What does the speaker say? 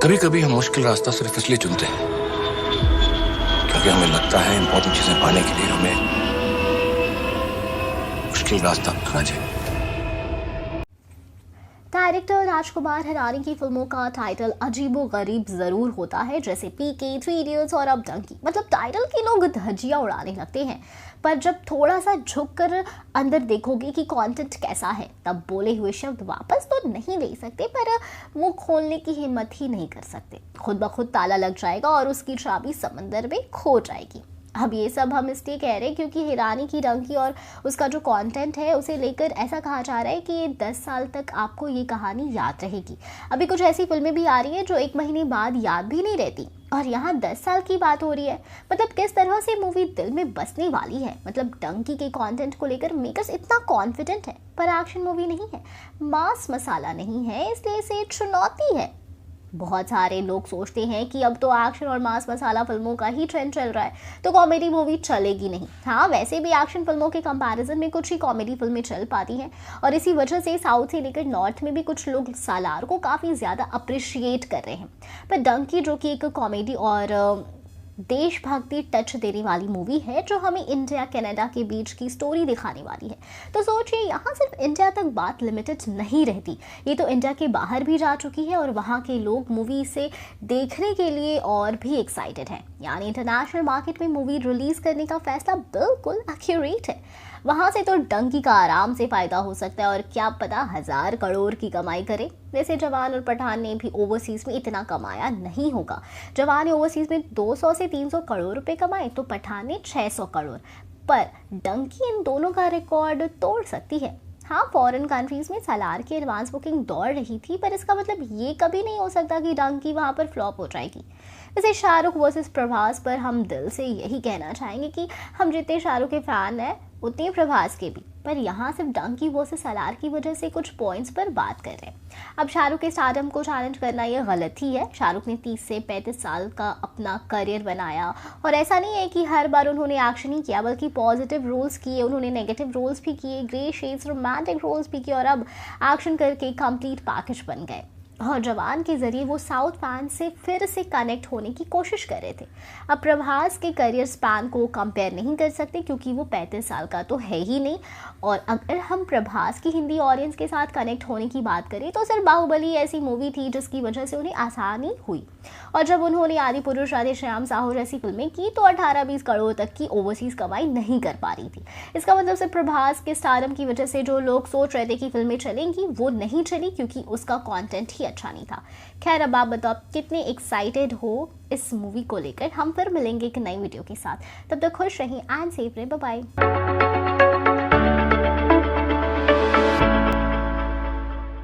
कभी कभी हम मुश्किल रास्ता सिर्फ इसलिए चुनते हैं क्योंकि हमें लगता है इंपॉर्टेंट चीजें पाने के लिए हमें मुश्किल रास्ता अपनाना चाहिए। डायरेक्टर राजकुमार हिरानी की फिल्मों का टाइटल अजीबोगरीब जरूर होता है, जैसे पीके, थ्री इडियट्स और अब डंकी। मतलब टाइटल के लोग धज्जियां उड़ाने लगते हैं, पर जब थोड़ा सा झुक कर अंदर देखोगे कि कंटेंट कैसा है, तब बोले हुए शब्द वापस तो नहीं ले सकते, पर मुंह खोलने की हिम्मत ही नहीं कर सकते। खुद ब खुद ताला लग जाएगा और उसकी चाबी समंदर में खो जाएगी। अब ये सब हम इसलिए कह रहे हैं क्योंकि हिरानी की डंकी और उसका जो कंटेंट है उसे लेकर ऐसा कहा जा रहा है कि 10 साल तक आपको ये कहानी याद रहेगी। अभी कुछ ऐसी फिल्में भी आ रही हैं जो 1 महीने बाद याद भी नहीं रहती, और यहाँ 10 साल की बात हो रही है। मतलब किस तरह से मूवी दिल में बसने वाली है। मतलब डंकी के कंटेंट को लेकर मेकर्स इतना कॉन्फिडेंट है, पर एक्शन मूवी नहीं है, मास मसाला नहीं है, इसलिए इसे चुनौती है। बहुत सारे लोग सोचते हैं कि अब तो एक्शन और मास मसाला फिल्मों का ही ट्रेंड चल रहा है, तो कॉमेडी मूवी चलेगी नहीं। हाँ, वैसे भी एक्शन फिल्मों के कंपैरिजन में कुछ ही कॉमेडी फिल्में चल पाती हैं, और इसी वजह से साउथ से लेकर नॉर्थ में भी कुछ लोग सालार को काफ़ी ज़्यादा अप्रिशिएट कर रहे हैं। पर डंकी जो कि एक कॉमेडी और देशभक्ति टच देने वाली मूवी है, जो हमें इंडिया कनाडा के बीच की स्टोरी दिखाने वाली है, तो सोचिए यहाँ सिर्फ इंडिया तक बात लिमिटेड नहीं रहती, ये तो इंडिया के बाहर भी जा चुकी है और वहाँ के लोग मूवी से देखने के लिए और भी एक्साइटेड हैं। यानी इंटरनेशनल मार्केट में मूवी रिलीज करने का फैसला बिल्कुल एक्यूरेट है। वहाँ से तो डंकी का आराम से फायदा हो सकता है, और क्या पता 1000 करोड़ की कमाई करे। वैसे जवान और पठान ने भी ओवरसीज में इतना कमाया नहीं होगा। जवान ने ओवरसीज में 200 से 300 करोड़ रुपए कमाए, तो पठान ने 600 करोड़, पर डंकी इन दोनों का रिकॉर्ड तोड़ सकती है। हाँ, फॉरेन कंट्रीज में सालार की एडवांस बुकिंग दौड़ रही थी, पर इसका मतलब ये कभी नहीं हो सकता कि डंकी वहाँ पर फ्लॉप हो जाएगी। वैसे शाहरुख वर्सेस प्रभास पर हम दिल से यही कहना चाहेंगे कि हम जितने शाहरुख के फैन हैं उतने प्रभास के भी, पर यहाँ सिर्फ डंकी वर्सेस सालार की वजह से कुछ पॉइंट्स पर बात कर रहे हैं। अब शाहरुख के स्टारडम को चैलेंज करना ये गलत ही है। शाहरुख ने 30 से 35 साल का अपना करियर बनाया, और ऐसा नहीं है कि हर बार उन्होंने एक्शन ही किया, बल्कि पॉजिटिव रोल्स किए, उन्होंने नेगेटिव रोल्स भी किए, ग्रे शेड्स, रोमांटिक रोल्स भी किए, और अब एक्शन करके कंप्लीट पैकेज बन गए। और जवान के जरिए वो साउथ फैन से फिर से कनेक्ट होने की कोशिश कर रहे थे। अब प्रभास के करियर स्पैन को कंपेयर नहीं कर सकते, क्योंकि वो 35 साल का तो है ही नहीं। और अगर हम प्रभास की हिंदी ऑडियंस के साथ कनेक्ट होने की बात करें, तो सिर्फ बाहुबली ऐसी मूवी थी जिसकी वजह से उन्हें आसानी हुई, और जब उन्होंने आदि पुरुष, राधे श्याम, साहू जैसी फिल्में की, तो 18-20 करोड़ तक की ओवरसीज कमाई नहीं कर पा रही थी। इसका मतलब सिर्फ प्रभास के स्टारडम की वजह से जो लोग सोच रहे थे कि फिल्में चलेंगी, वो नहीं चली, क्योंकि उसका कॉन्टेंट ही अच्छा नहीं था। खैर, अब आप बताओ कितने एक्साइटेड हो इस मूवी को लेकर। हम फिर मिलेंगे एक नई वीडियो के साथ, तब तक खुश रहें एंड सेफ रहें। Bye bye.